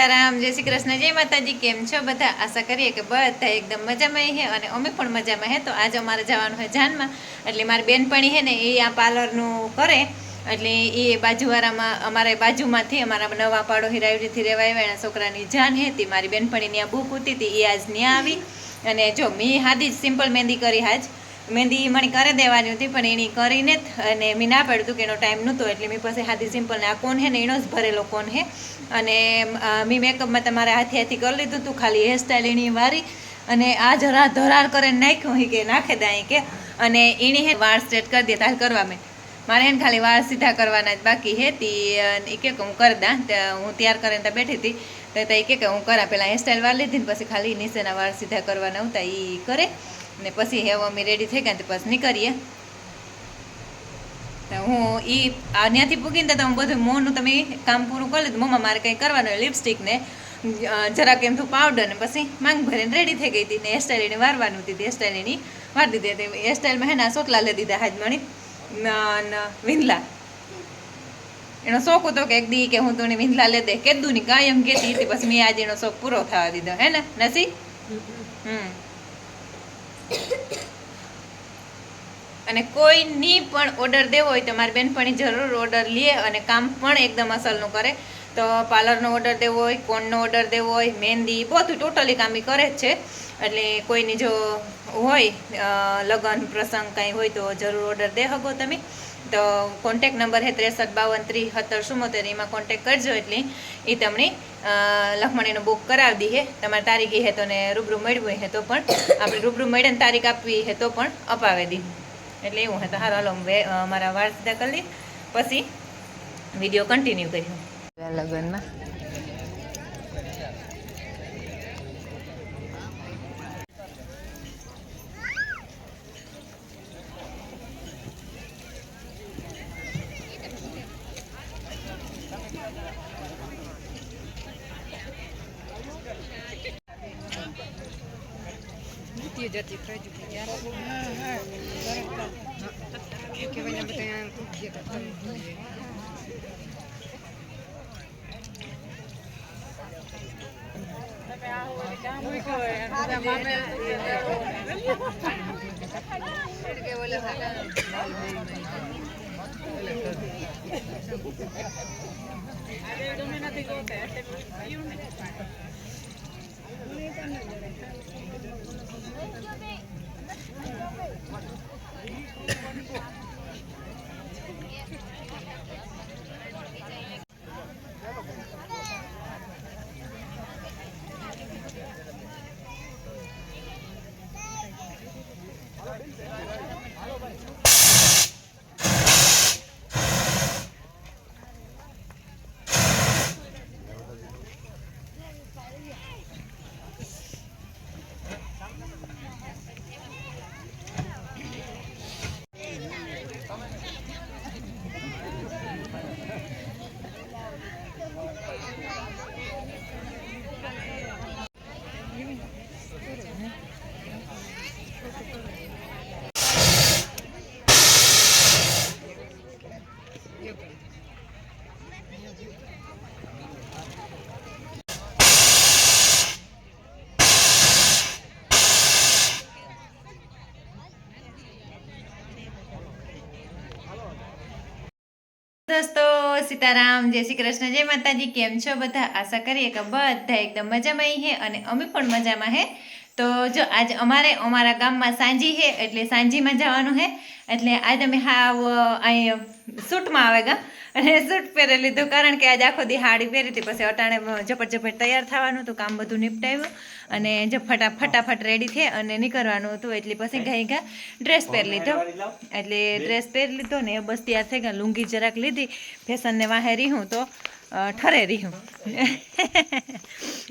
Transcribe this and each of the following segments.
સીતારામ, જય શ્રી કૃષ્ણ, જય માતાજી। કેમ છો બધા? આશા કરીએ કે બધા એકદમ મજામાં હે અને અમે પણ મજામાં હે। તો આજે અમારે જવાનું છે જાનમાં, એટલે મારી બેનપણી હે ને એ આ પાર્લરનું કરે, એટલે એ બાજુવાળામાં અમારે બાજુમાંથી અમારા નવા પાડો હિરાવરીથી રહેવા આવ્યા એના છોકરાની જાન હતી। મારી બેનપણી ત્યાં બુક હતી હતી, એ આજ ત્યાં આવી અને જો મેં હાદી સિમ્પલ મહેંદી કરી હાજ। મહેંદી મને કરી દેવાની હતી પણ એની કરીને અને મેં ના પાડ્યું હતું કે એનો ટાઈમ નહોતો, એટલે મેં પછી હાદી સિમ્પલ ને આ કોન હે ને એનો જ ભરેલો કોન હે અને મેં મેકઅપમાં તમારે હાથી કરી લીધું હતું, ખાલી હેરસ્ટાઈલ એની વારી અને આ જરા ધરાર કરીને નાખ્યું કે નાખે દાય કે અને એની હે વાળ સ્ટ્રેટ કરી દે તાલ કરવા મેં મારે એને ખાલી વાળ સીધા કરવાના જ બાકી હતી। એ કે હું કરી દા, હું તૈયાર કરીને ત્યાં બેઠી હતી તો એ કે હું કરા, પહેલાં હેરસ્ટાઈલ વાળ લીધી ને પછી ખાલી નીચેના વાળ સીધા કરવાના હતા એ કરે ને પછી હવે અમે રેડી થઈ ગયા તો પછી નીકળીએ। હું ત્યાંથી પૂગીને તો હું બધું મોંનું તમે કામ પૂરું કરી લીધું। મમ્મા મારે કંઈ કરવાનું હોય, લિપસ્ટિક ને જરાક એમ થયું પાવડર ને પછી માંગ ભરીને રેડી થઈ ગઈ હતી ને હેરસ્ટાઈલ એની વારવાનું હતી, હેરસ્ટાઈલ એની વાર દીધી હતી। હેરસ્ટાઈલમાં હે ને સોટલા લઈ દીધા હાજમણી વિંદલા, એનો શોખ હતો કે એક દી કે હું તો વિંદલા લે દે કેદું ની કાયમ કેતી હતી, પછી મેં આજે એનો શોખ પૂરો થવા દીધો હે ને નસી। અને કોઈની પણ ઓર્ડર દેવો હોય તો મારી બેનપણી જરૂર ઓર્ડર લે અને કામ પણ એકદમ અસલનું કરે। તો પાર્લરનો ઓર્ડર દેવો હોય, કોનનો ઓર્ડર દેવો હોય, મહેંદી બધું ટોટલી કામ એ કરે જ છે। એટલે કોઈની જો હોય લગ્ન પ્રસંગ કાંઈ હોય તો જરૂર ઓર્ડર દે શકો તમે। તો કોન્ટેક નંબર છે 6352737074, એમાં કોન્ટેક કરજો એટલે એ તમને લખમણીનો બુક કરાવી દઈએ। તમારે તારીખ હે તો ને રૂબરૂ મળવું હે તો પણ આપણે રૂબરૂ મળે ને તારીખ આપવી હે તો પણ અપાવી દી। એટલે એવું હે તો હારો હાલો મારા વાળ સીધા કરી લઈ પછી વિડીયો કન્ટિન્યુ કર્યો લગ્નમાં। જતી થઈ ચૂકી દોસ્તો સીતારામ, જય શ્રી કૃષ્ણ, જય માતાજી। કેમ છો બધા? આશા કરીએ કે બધા એકદમ મજામાં હે અને અમે પણ મજામાં હે। તો જો આજ અમારા ગામમાં સાંજી હે એટલે સાંજીમાં જવાનું હે, એટલે આજ અમે અહીં સૂટમાં આવે ગા અને સૂટ પહેરી લીધું, કારણ કે આજે આખો દી હાડી પહેરી હતી, પછી અટાણે ઝપટ તૈયાર થવાનું હતું, કામ બધું નિપટાવ્યું અને જો ફટાફટ રેડી થઈ અને નીકળવાનું હતું, એટલે પછી ઘા ડ્રેસ પહેરી લીધો। એટલે ડ્રેસ પહેરી લીધો ને બસ તૈયાર થઈ ગયા, લુંગી જરાક લીધી, ફેશનને વાહે રીહું તો ઠરે રીહું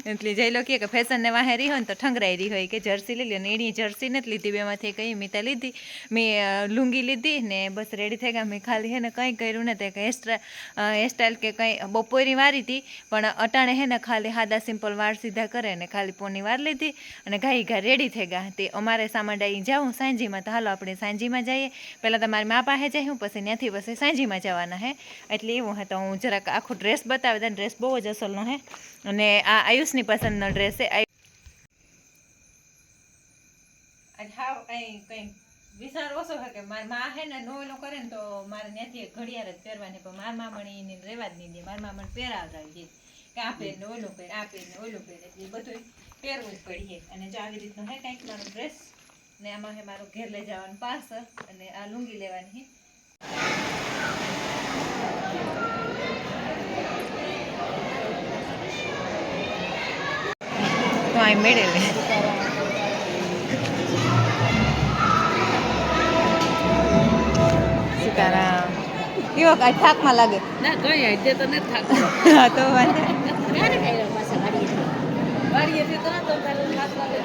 એટલે જઈ લો કે ફેશનને વાહે રીહો ને તો ઠંગરાઈ રહી હોય કે જર્સી લઈ લો ને, એની જર્સી નથી લીધી, બેમાંથી કંઈ મેં ત્યાં લીધી, મેં લુંગી લીધી ને બસ રેડી થઈ ગયા। મેં ખાલી હે ને કંઈ કર્યું નથી, કે હેરસ્ટાઈલ કે કંઈ બપોરની વારી હતી પણ અટાણે હે ને ખાલી સાદા સિમ્પલ વાળ સીધા કરે ને ખાલી પોની વાર લીધી અને ઘા રેડી થઈ ગયા। તે અમારે સામાડાઈ જાઉં સાંજીમાં, તો હાલો આપણે સાંજીમાં જઈએ। પહેલાં તમારી મા પાસે જઈએ, પછી ત્યાંથી પછી સાંજીમાં જવાના હે, એટલે એવું હે તો હું જરાક આખું ડ્રેસ બતાવે તો ડ્રેસ બહુ જ અસલનો હે અને આ આયુષની પસંદનો ડ્રેસ છે. હાવ કંઈ વિચાર ઓછો છે કે મારી માં હે ને નોવેલો કરે ને તો મારે ત્યાંથી ઘડિયાળ જ પહેરવાની, પણ મારા મામણી એને રહેવા જ નહીં દે. મારા મામણ પહેરાવડાવી દે કે આ પહેરને ઓલું પહેર, આ પહેરને ઓલું પહેર, એટલે બધું પહેરવું જ પડીએ. અને જો આવી રીતનું હે કંઈક મારો ડ્રેસ ને આમાં હે મારું ઘેર લઈ જવાનું પાસ અને આ લુંગી લેવાની તો આ મેળવે સીતારામ. કેવો કાંઈ થાકમાં લાગે ના કઈ આજે તો નથી થાક. હા તો વાંધો વાડીએથી તો નતો તારે થાક લાગે.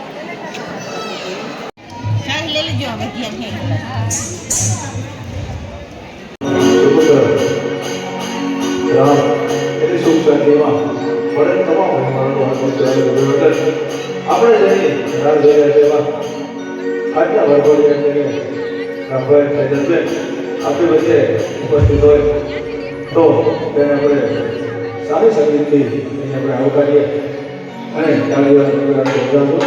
ચાય લઈ લેજો હવે ઘેર ઘેર. રામ એટલે સુખ શાંતિમાં ભરણ તમામ આપણે જઈએ રામ જઈને સેવા આજના વરઘોડી એટલે રામભાઈ ફૈઝલબેન આપણી વચ્ચે ઉપસ્થિત હોય તો તેને આપણે સારી સંગીતથી એને આપણે આવકારીએ અને તાળીઓ ધન્યવાદ.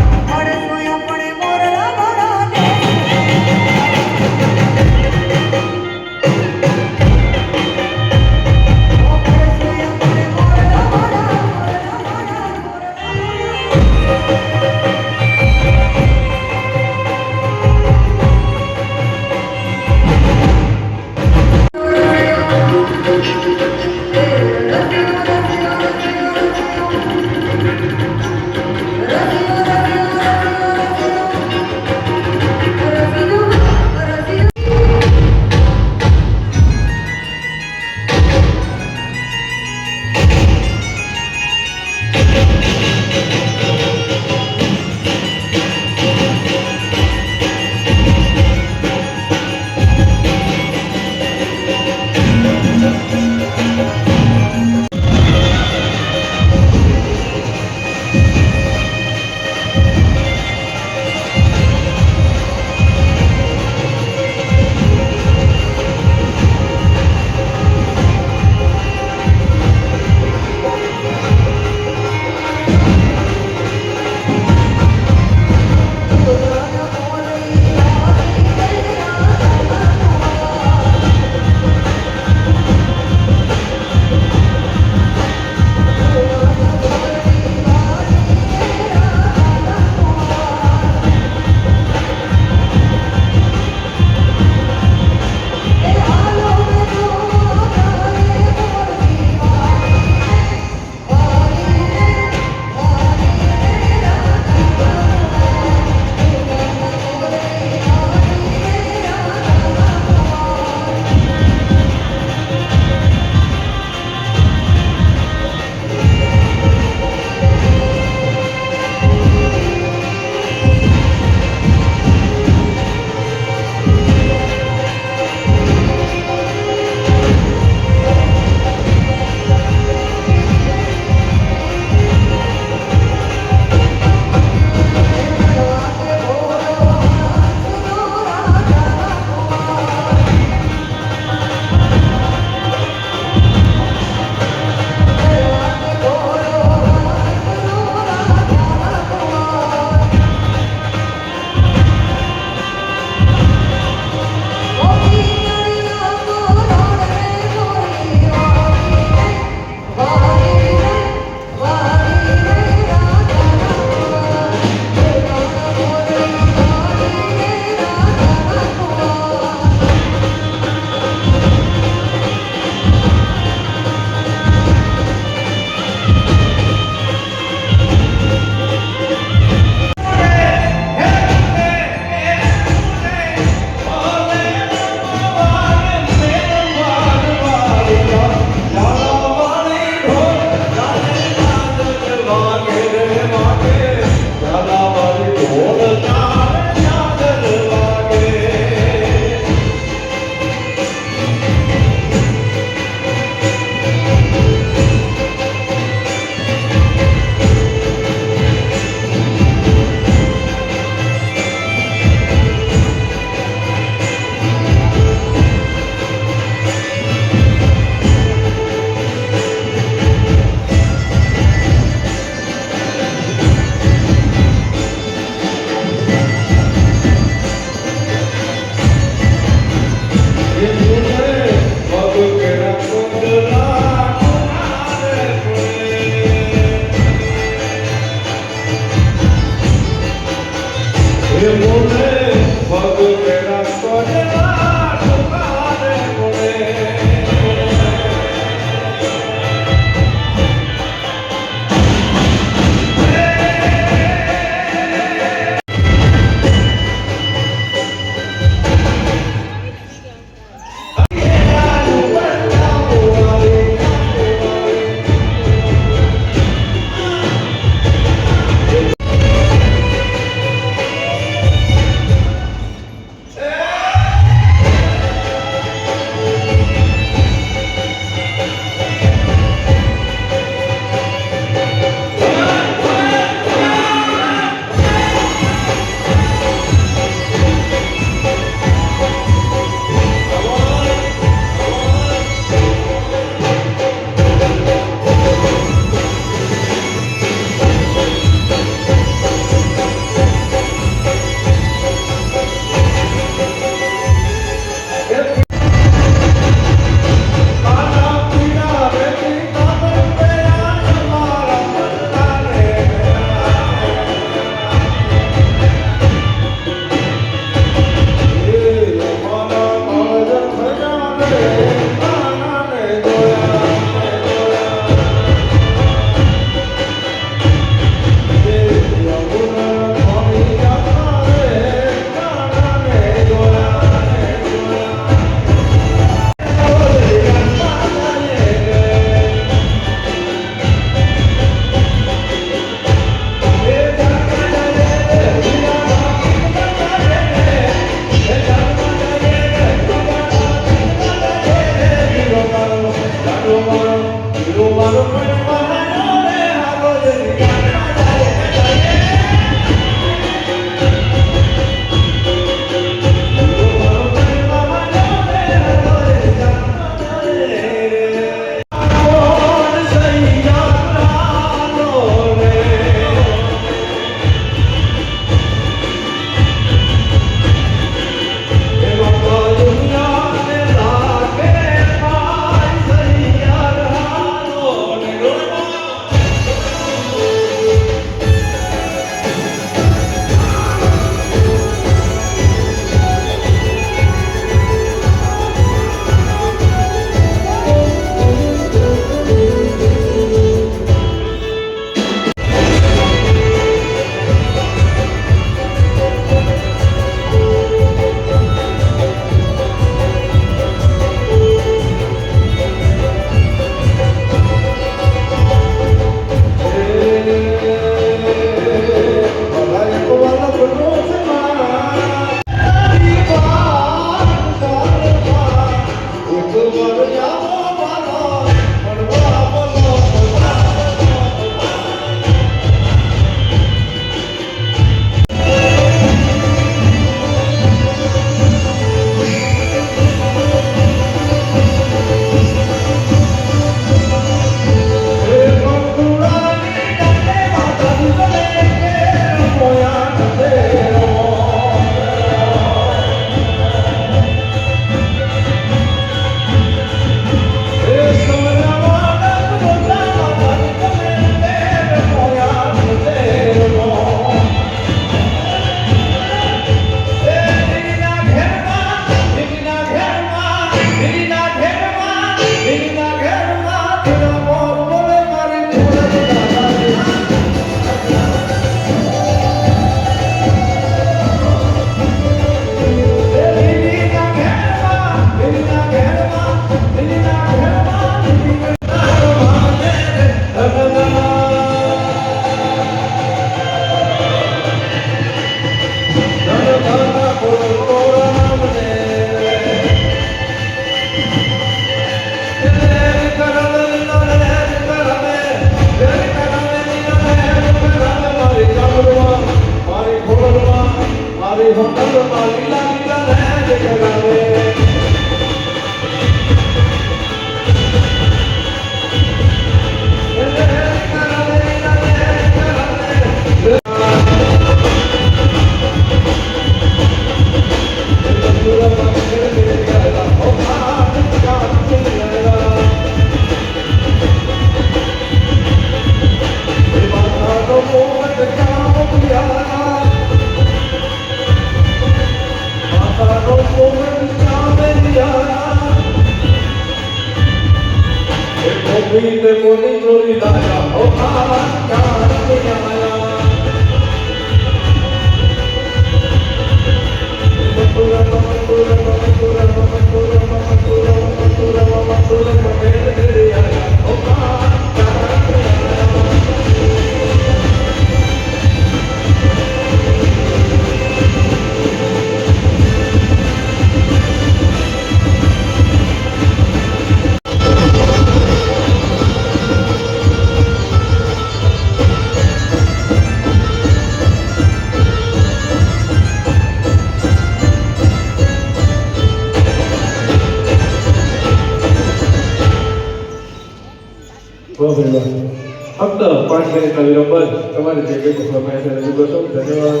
ફક્ત 5 મિનિટના વિરામ બાદ તમારે જે કંઈ ફરમાઈશ છે રજૂ કરશો. ધન્યવાદ.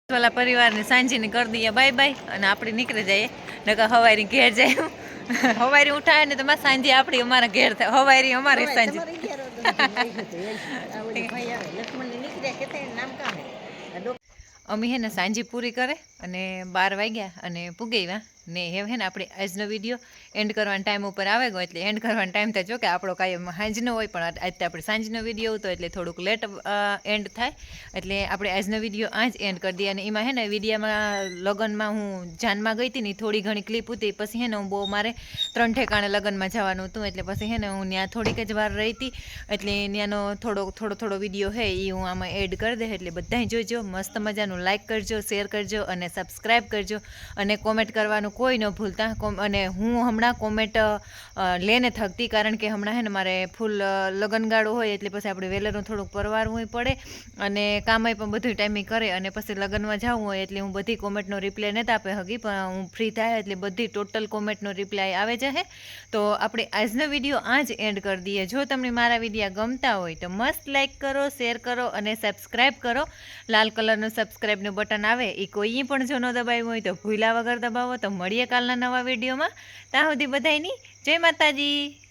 વાલા પરિવારને સાંજીને કરી દઈએ બાય બાય અને આપણે નીકળી જઈએ નકર હવારી ઘેર જાય હવારી ઉઠાય ને તો માં સાંજે આપણી અમારા ઘેર થાય હવારી અમારે સાંજે અમે હે ને સાંજે પૂરી કરે અને 12 વાગ્યા અને પુગેવા ને હે ને આપણે આજનો વિડીયો એન્ડ કરવાનો ટાઈમ ઉપર આવે ગયો એટલે એન્ડ કરવાનો ટાઈમ થાય જો કે આપણો કાયમ સાંજનો હોય પણ આજે આપણે સાંજનો વિડીયો હતો એટલે થોડુંક લેટ એન્ડ થાય એટલે આપણે આજનો વિડીયો આ જ એન્ડ કરી દઈએ અને એમાં હે ને વિડીયામાં લગ્નમાં હું જાનમાં ગઈ હતી ને થોડી ઘણી ક્લિપ હતી પછી હે ને હું બહુ મારે 3 ઠેકાણે લગ્નમાં જવાનું હતું એટલે પછી હે ને હું ત્યાં થોડીક જ વાર રહી હતી એટલે ત્યાંનો થોડો વિડીયો હે એ હું આમાં એડ કરી દે એટલે બધાય જોજો મસ્ત મજાનું લાઇક કરજો શેર કરજો અને સબસ્ક્રાઈબ કરજો અને કોમેન્ટ કરવાનું કોઈ ન ભૂલતા અને હું હમણાં કોમેન્ટ લઈને થકતી, કારણ કે હમણાં હે ને મારે ફૂલ લગનગાળો હોય એટલે પછી આપણે વહેલાનું થોડુંક પરવારવું પડે અને કામય પણ બધું ટાઈમે કરે અને પછી લગ્નમાં જવું હોય એટલે હું બધી કોમેન્ટનો રિપ્લાય નથી આપી શકી, પણ હું ફ્રી થાય એટલે બધી ટોટલ કોમેન્ટનો રિપ્લાય આવે જશે. તો આપણે આજનો વિડીયો આ જ એન્ડ કરી દઈએ. જો તમને મારા વિડીયો ગમતા હોય તો મસ્ત લાઈક કરો, શેર કરો અને સબસ્ક્રાઈબ કરો. લાલ કલરનું સબસ્ક્રાઈબનું બટન આવે એ કોઈ પણ જો ન દબાવ્યું હોય તો ભૂલા વગર દબાવો. તો મળીએ કાલના નવા વિડીયોમાં. ત્યાં સુધી બધાયની જય માતાજી.